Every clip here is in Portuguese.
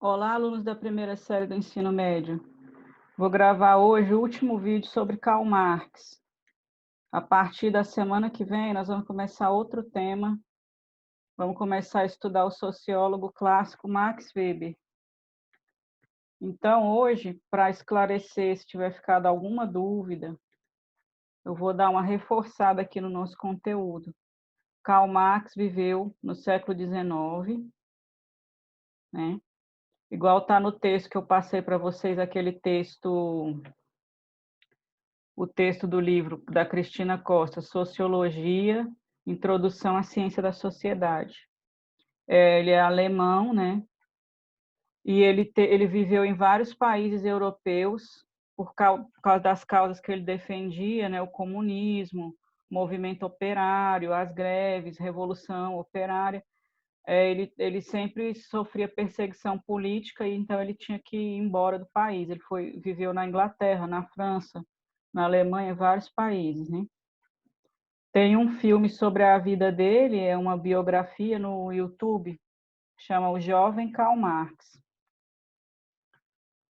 Olá, alunos da primeira série do ensino médio. Vou gravar hoje o último vídeo sobre Karl Marx. A partir da semana que vem, nós vamos começar outro tema. Vamos começar a estudar o sociólogo clássico Max Weber. Então, hoje, para esclarecer se tiver ficado alguma dúvida, eu vou dar uma reforçada aqui no nosso conteúdo. Karl Marx viveu no século XIX, né? Igual está no texto que eu passei para vocês, aquele texto, o texto do livro da Cristina Costa, Sociologia, Introdução à Ciência da Sociedade. Ele é alemão, né? E ele viveu em vários países europeus por causa das causas que ele defendia, né? O comunismo, o movimento operário, as greves, revolução operária. Ele sempre sofria perseguição política e então ele tinha que ir embora do país. Viveu na Inglaterra, na França, na Alemanha, em vários países, né? Tem um filme sobre a vida dele, é uma biografia no YouTube, chama O Jovem Karl Marx.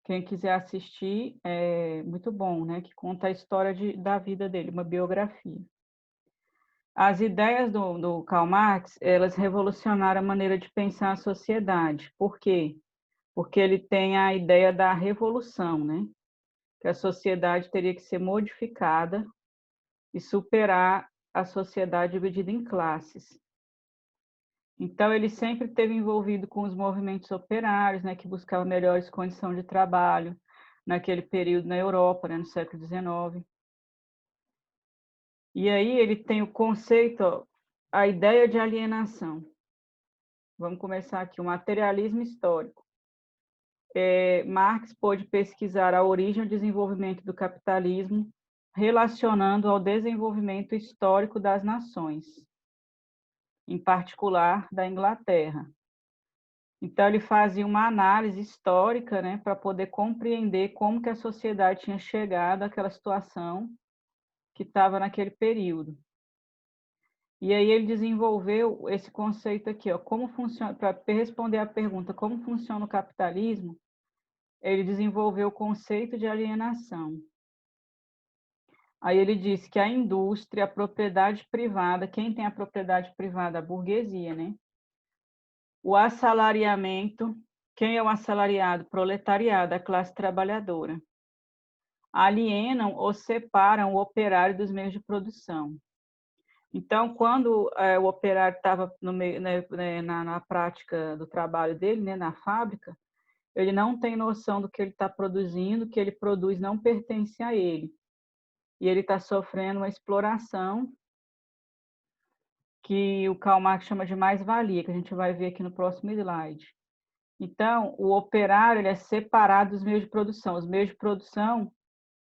Quem quiser assistir, é muito bom, né? Que conta a história da vida dele, uma biografia. As ideias do Karl Marx, elas revolucionaram a maneira de pensar a sociedade. Por quê? Porque ele tem a ideia da revolução, né? Que a sociedade teria que ser modificada e superar a sociedade dividida em classes. Então, ele sempre esteve envolvido com os movimentos operários, né, que buscavam melhores condições de trabalho, naquele período na Europa, né, no século XIX. E aí ele tem o conceito, ó, a ideia de alienação. Vamos começar aqui, o materialismo histórico. Marx pôde pesquisar a origem e o desenvolvimento do capitalismo, relacionando ao desenvolvimento histórico das nações, em particular da Inglaterra. Então, ele fazia uma análise histórica, né, para poder compreender como que a sociedade tinha chegado àquela situação que estava naquele período. E aí ele desenvolveu esse conceito aqui, ó, como funciona, para responder à pergunta como funciona o capitalismo, ele desenvolveu o conceito de alienação. Aí ele disse que a indústria, a propriedade privada, quem tem a propriedade privada? A burguesia, né? O assalariamento, quem é o assalariado? Proletariado, a classe trabalhadora. Alienam ou separam o operário dos meios de produção. Então, quando o operário estava na prática do trabalho dele, né, na fábrica, ele não tem noção do que ele está produzindo, o que ele produz não pertence a ele. E ele está sofrendo uma exploração que o Karl Marx chama de mais-valia, que a gente vai ver aqui no próximo slide. Então, o operário ele é separado dos meios de produção. Os meios de produção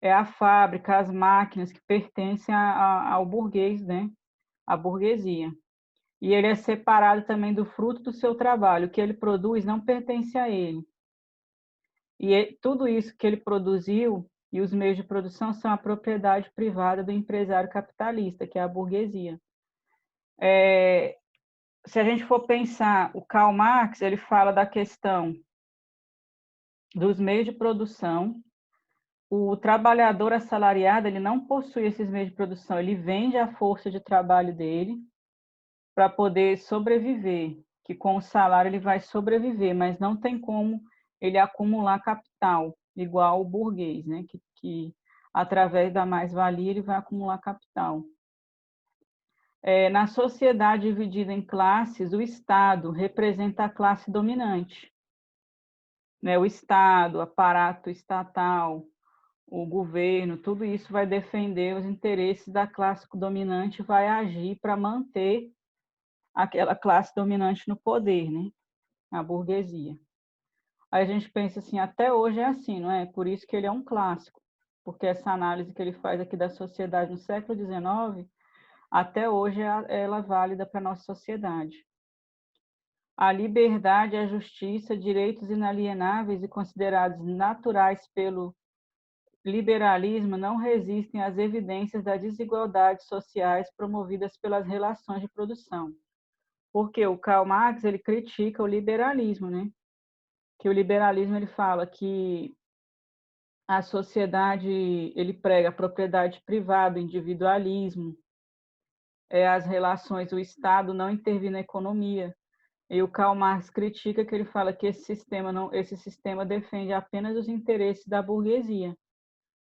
é a fábrica, as máquinas que pertencem ao burguês, né? A burguesia. E ele é separado também do fruto do seu trabalho. O que ele produz não pertence a ele. E tudo isso que ele produziu e os meios de produção são a propriedade privada do empresário capitalista, que é a burguesia. Se a gente for pensar, o Karl Marx, ele fala da questão dos meios de produção. O trabalhador assalariado, ele não possui esses meios de produção, ele vende a força de trabalho dele para poder sobreviver, que com o salário ele vai sobreviver, mas não tem como ele acumular capital, igual o burguês, né? que através da mais-valia ele vai acumular capital. Na sociedade dividida em classes, o Estado representa a classe dominante. Né? O Estado, o aparato estatal, o governo, tudo isso vai defender os interesses da classe dominante, vai agir para manter aquela classe dominante no poder, né? A burguesia. Aí a gente pensa assim, até hoje é assim, não é? Por isso que ele é um clássico, porque essa análise que ele faz aqui da sociedade no século XIX, até hoje ela é válida para a nossa sociedade. A liberdade, a justiça, direitos inalienáveis e considerados naturais pelo liberalismo não resistem às evidências das desigualdades sociais promovidas pelas relações de produção. Porque o Karl Marx ele critica o liberalismo, né? que o liberalismo ele fala que a sociedade, ele prega a propriedade privada, o individualismo, as relações, o Estado não intervir na economia. E o Karl Marx critica que ele fala que esse sistema defende apenas os interesses da burguesia,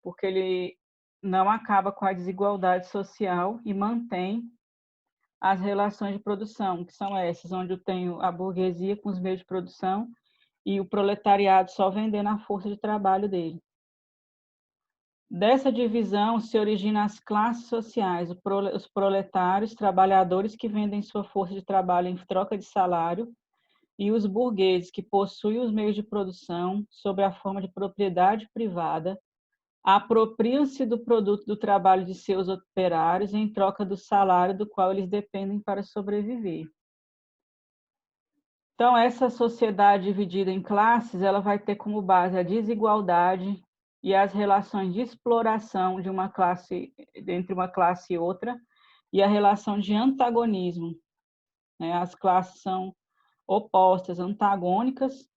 porque ele não acaba com a desigualdade social e mantém as relações de produção, que são essas, onde eu tenho a burguesia com os meios de produção e o proletariado só vendendo a força de trabalho dele. Dessa divisão se originam as classes sociais, os proletários, trabalhadores que vendem sua força de trabalho em troca de salário, e os burgueses que possuem os meios de produção sob a forma de propriedade privada, apropriam-se do produto do trabalho de seus operários em troca do salário do qual eles dependem para sobreviver. Então, essa sociedade dividida em classes, ela vai ter como base a desigualdade e as relações de exploração de uma classe, entre uma classe e outra, e a relação de antagonismo, né? As classes são opostas, antagônicas,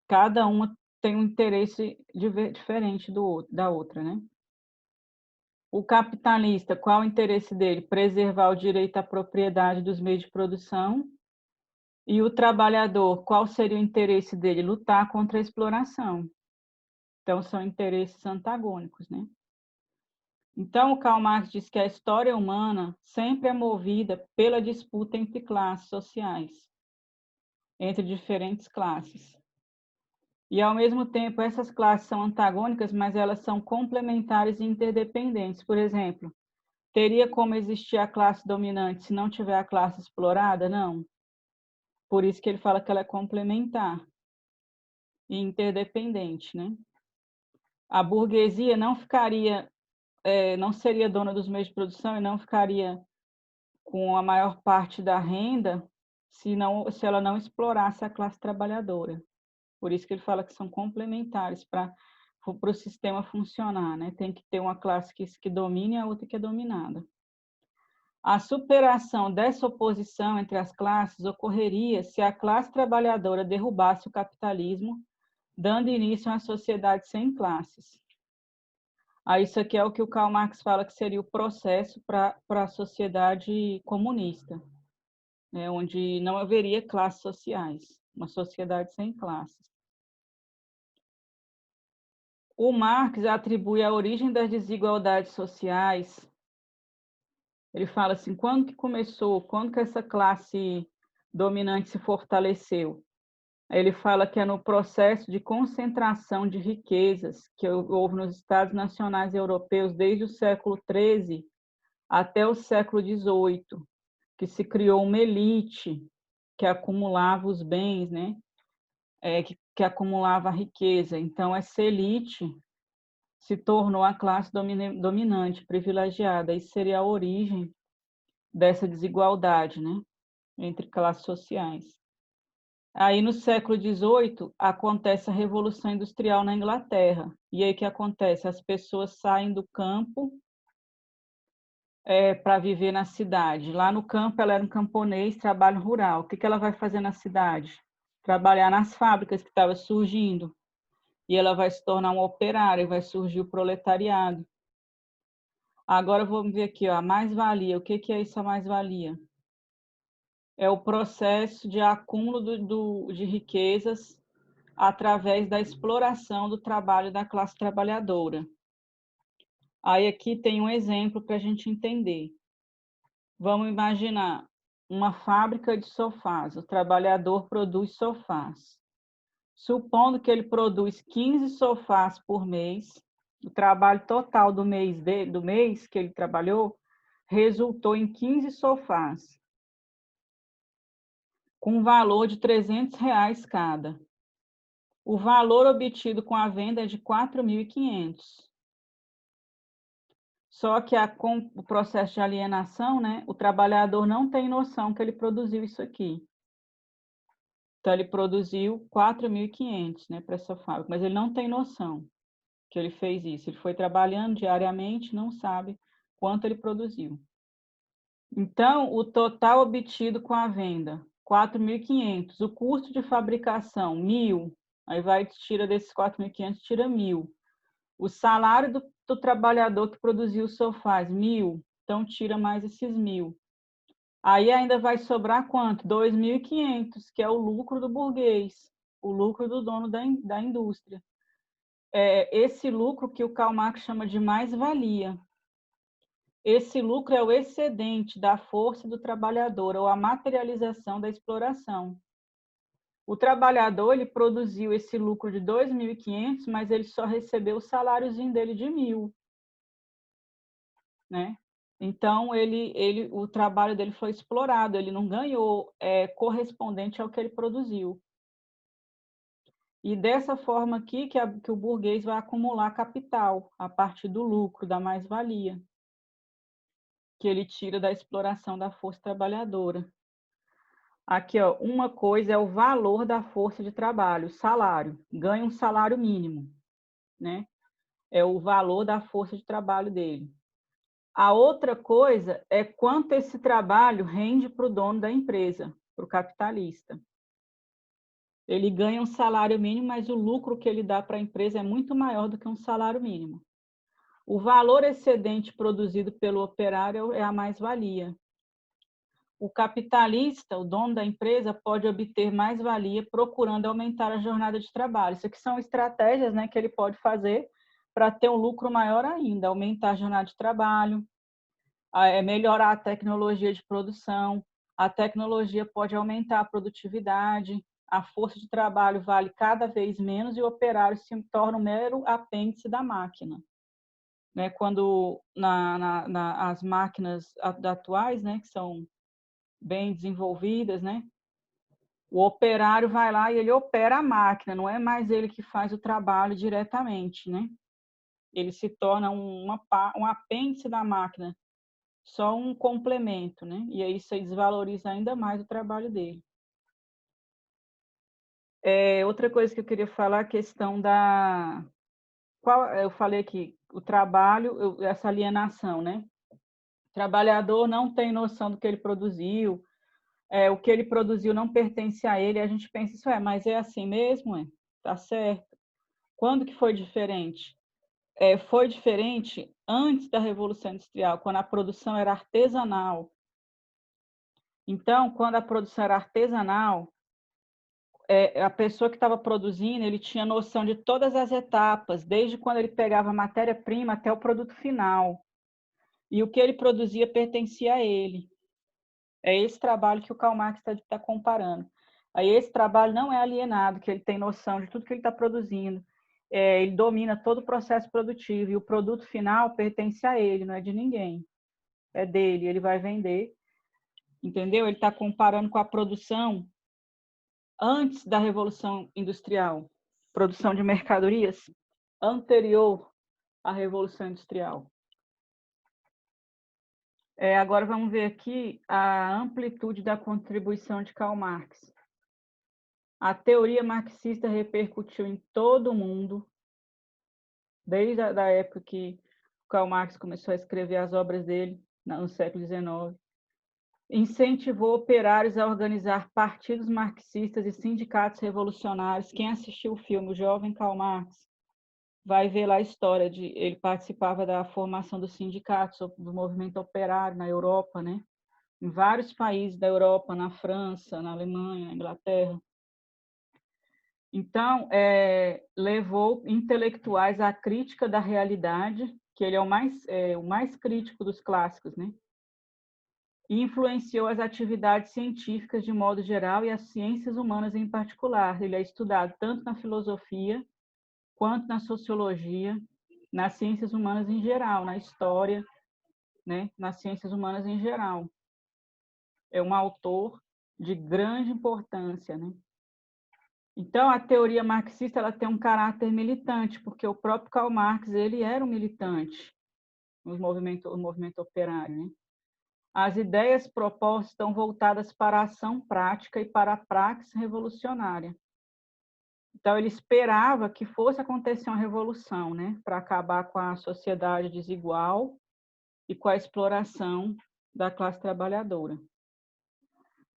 cada uma tem um interesse diferente da outra, né? O capitalista, qual o interesse dele? Preservar o direito à propriedade dos meios de produção. E o trabalhador, qual seria o interesse dele? Lutar contra a exploração. Então, são interesses antagônicos, né? Então, o Karl Marx diz que a história humana sempre é movida pela disputa entre classes sociais, entre diferentes classes. E, ao mesmo tempo, essas classes são antagônicas, mas elas são complementares e interdependentes. Por exemplo, teria como existir a classe dominante se não tiver a classe explorada? Não. Por isso que ele fala que ela é complementar e interdependente, né? A burguesia não ficaria, não seria dona dos meios de produção e não ficaria com a maior parte da renda se ela não explorasse a classe trabalhadora. Por isso que ele fala que são complementares para o sistema funcionar, né? Tem que ter uma classe que domine e a outra que é dominada. A superação dessa oposição entre as classes ocorreria se a classe trabalhadora derrubasse o capitalismo, dando início a uma sociedade sem classes. Aí isso aqui é o que o Karl Marx fala que seria o processo para a sociedade comunista, né? Onde não haveria classes sociais, uma sociedade sem classes. O Marx atribui a origem das desigualdades sociais. Ele fala assim, quando que começou, quando que essa classe dominante se fortaleceu? Ele fala que é no processo de concentração de riquezas que houve nos Estados nacionais europeus desde o século XIII até o século XVIII, que se criou uma elite que acumulava os bens, né? Que acumulava a riqueza. Então, essa elite se tornou a classe dominante, privilegiada. Isso seria a origem dessa desigualdade, né? Entre classes sociais. Aí, no século XVIII, acontece a Revolução Industrial na Inglaterra. E aí, o que acontece? As pessoas saem do campo para viver na cidade. Lá no campo, ela era um camponês, trabalho rural. O que ela vai fazer na cidade? Trabalhar nas fábricas que estavam surgindo. E ela vai se tornar uma operária, vai surgir o proletariado. Agora, vamos ver aqui, ó, a mais-valia. O que é isso, a mais-valia? É o processo de acúmulo de riquezas através da exploração do trabalho da classe trabalhadora. Aí aqui tem um exemplo para a gente entender. Vamos imaginar uma fábrica de sofás. O trabalhador produz sofás. Supondo que ele produz 15 sofás por mês, o trabalho total do mês que ele trabalhou resultou em 15 sofás, com um valor de R$300 cada. O valor obtido com a venda é de 4.500. Só que com o processo de alienação, né, o trabalhador não tem noção que ele produziu isso aqui. Então, ele produziu 4.500, né, para essa fábrica, mas ele não tem noção que ele fez isso. Ele foi trabalhando diariamente, não sabe quanto ele produziu. Então, o total obtido com a venda, 4.500. O custo de fabricação, 1.000. Aí tira desses 4.500, tira 1.000. O salário do trabalhador que produziu os sofás, 1.000. Então, tira mais esses 1.000. Aí ainda vai sobrar quanto? 2.500, que é o lucro do burguês, o lucro do dono da indústria. Esse lucro que o Karl Marx chama de mais-valia. Esse lucro é o excedente da força do trabalhador, ou a materialização da exploração. O trabalhador, ele produziu esse lucro de 2.500, mas ele só recebeu o saláriozinho dele de 1.000, né? Então, o trabalho dele foi explorado, ele não ganhou correspondente ao que ele produziu. E dessa forma aqui que o burguês vai acumular capital, a partir do lucro, da mais-valia, que ele tira da exploração da força trabalhadora. Aqui, ó, uma coisa é o valor da força de trabalho, o salário. Ganha um salário mínimo, né? É o valor da força de trabalho dele. A outra coisa é quanto esse trabalho rende para o dono da empresa, para o capitalista. Ele ganha um salário mínimo, mas o lucro que ele dá para a empresa é muito maior do que um salário mínimo. O valor excedente produzido pelo operário é a mais-valia. O capitalista, o dono da empresa, pode obter mais-valia procurando aumentar a jornada de trabalho. Isso aqui são estratégias, né, que ele pode fazer para ter um lucro maior ainda, aumentar a jornada de trabalho, melhorar a tecnologia de produção. A tecnologia pode aumentar a produtividade, a força de trabalho vale cada vez menos e o operário se torna um mero apêndice da máquina. Né? Quando as máquinas atuais, né, que são bem desenvolvidas, né, o operário vai lá e ele opera a máquina, não é mais ele que faz o trabalho diretamente, né? Ele se torna um apêndice da máquina, só um complemento, né? E aí isso desvaloriza ainda mais o trabalho dele. Outra coisa que eu queria falar, a questão da... eu falei aqui, o trabalho, essa alienação, né? O trabalhador não tem noção do que ele produziu, o que ele produziu não pertence a ele, a gente pensa, mas é assim mesmo? Tá certo. Quando que foi diferente? Foi diferente antes da Revolução Industrial, quando a produção era artesanal. Então, quando a produção era artesanal, a pessoa que estava produzindo, ele tinha noção de todas as etapas, desde quando ele pegava a matéria-prima até o produto final. E o que ele produzia pertencia a ele. É esse trabalho que o Karl Marx está comparando. Aí esse trabalho não é alienado, que ele tem noção de tudo que ele está produzindo. Ele domina todo o processo produtivo e o produto final pertence a ele, não é de ninguém. É dele, ele vai vender. Entendeu? Ele está comparando com a produção antes da Revolução Industrial, produção de mercadorias anterior à Revolução Industrial. Agora vamos ver aqui a amplitude da contribuição de Karl Marx. A teoria marxista repercutiu em todo o mundo, desde a época que Karl Marx começou a escrever as obras dele, no século XIX. Incentivou operários a organizar partidos marxistas e sindicatos revolucionários. Quem assistiu o filme O Jovem Karl Marx vai ver lá a história de... Ele participava da formação dos sindicatos, do movimento operário na Europa, né? Em vários países da Europa, na França, na Alemanha, na Inglaterra. Então, levou intelectuais à crítica da realidade, que ele é o mais crítico dos clássicos, né? E influenciou as atividades científicas de modo geral e as ciências humanas em particular. Ele é estudado tanto na filosofia, quanto na sociologia, nas ciências humanas em geral, na história, né? Nas ciências humanas em geral. É um autor de grande importância, né? Então, a teoria marxista ela tem um caráter militante, porque o próprio Karl Marx ele era um militante no movimento operário. Né? As ideias propostas estão voltadas para a ação prática e para a praxe revolucionária. Então, ele esperava que fosse acontecer uma revolução, né? Para acabar com a sociedade desigual e com a exploração da classe trabalhadora.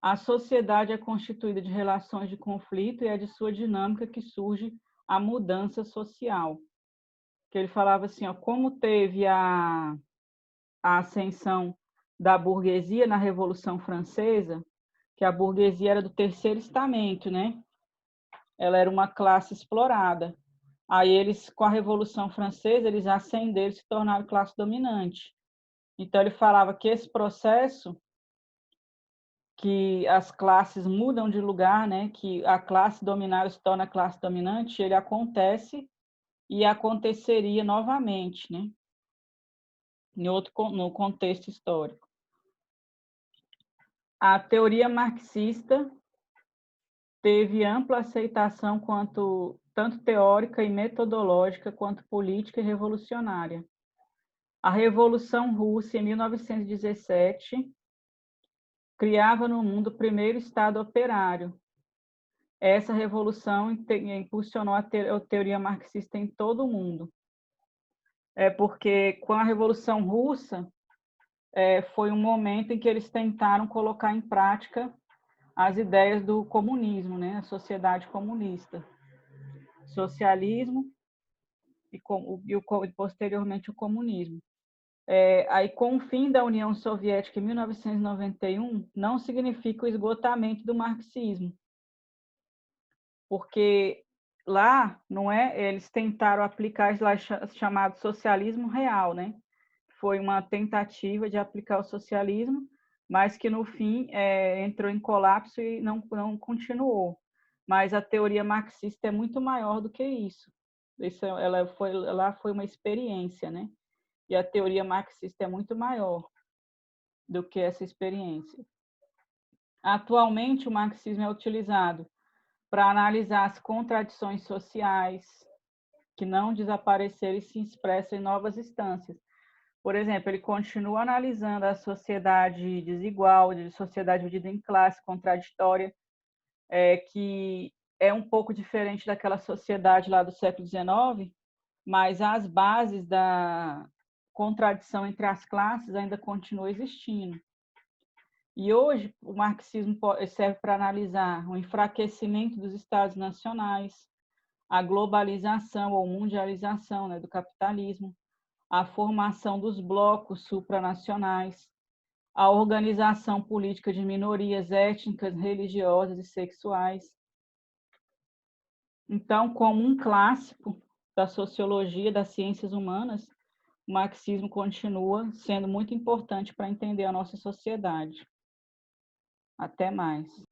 A sociedade é constituída de relações de conflito e é de sua dinâmica que surge a mudança social. Que ele falava assim, ó, como teve a ascensão da burguesia na Revolução Francesa, que a burguesia era do terceiro estamento, né? Ela era uma classe explorada. Aí eles, com a Revolução Francesa, eles ascenderam e se tornaram classe dominante. Então ele falava que esse processo, que as classes mudam de lugar, né? Que a classe dominada se torna a classe dominante, ele acontece e aconteceria novamente, né? No contexto histórico. A teoria marxista teve ampla aceitação tanto teórica e metodológica quanto política e revolucionária. A Revolução Russa, em 1917, criava no mundo o primeiro Estado operário. Essa revolução impulsionou a teoria marxista em todo o mundo. Porque com a Revolução Russa, foi um momento em que eles tentaram colocar em prática as ideias do comunismo, né? A sociedade comunista. Socialismo e posteriormente o comunismo. Aí, com o fim da União Soviética em 1991, não significa o esgotamento do marxismo, porque lá, não é, eles tentaram aplicar lá chamado socialismo real, né? Foi uma tentativa de aplicar o socialismo, mas que no fim entrou em colapso e não continuou. Mas a teoria marxista é muito maior do que isso. Ela foi uma experiência, né? E a teoria marxista é muito maior do que essa experiência. Atualmente, o marxismo é utilizado para analisar as contradições sociais que não desapareceram e se expressam em novas instâncias. Por exemplo, ele continua analisando a sociedade desigual, a sociedade dividida em classe, contraditória, que é um pouco diferente daquela sociedade lá do século XIX, mas as bases da contradição entre as classes ainda continuam existindo. E hoje o marxismo serve para analisar o enfraquecimento dos estados nacionais, a globalização ou mundialização, né, do capitalismo, a formação dos blocos supranacionais, a organização política de minorias étnicas, religiosas e sexuais. Então, como um clássico da sociologia, das ciências humanas, o marxismo continua sendo muito importante para entender a nossa sociedade. Até mais.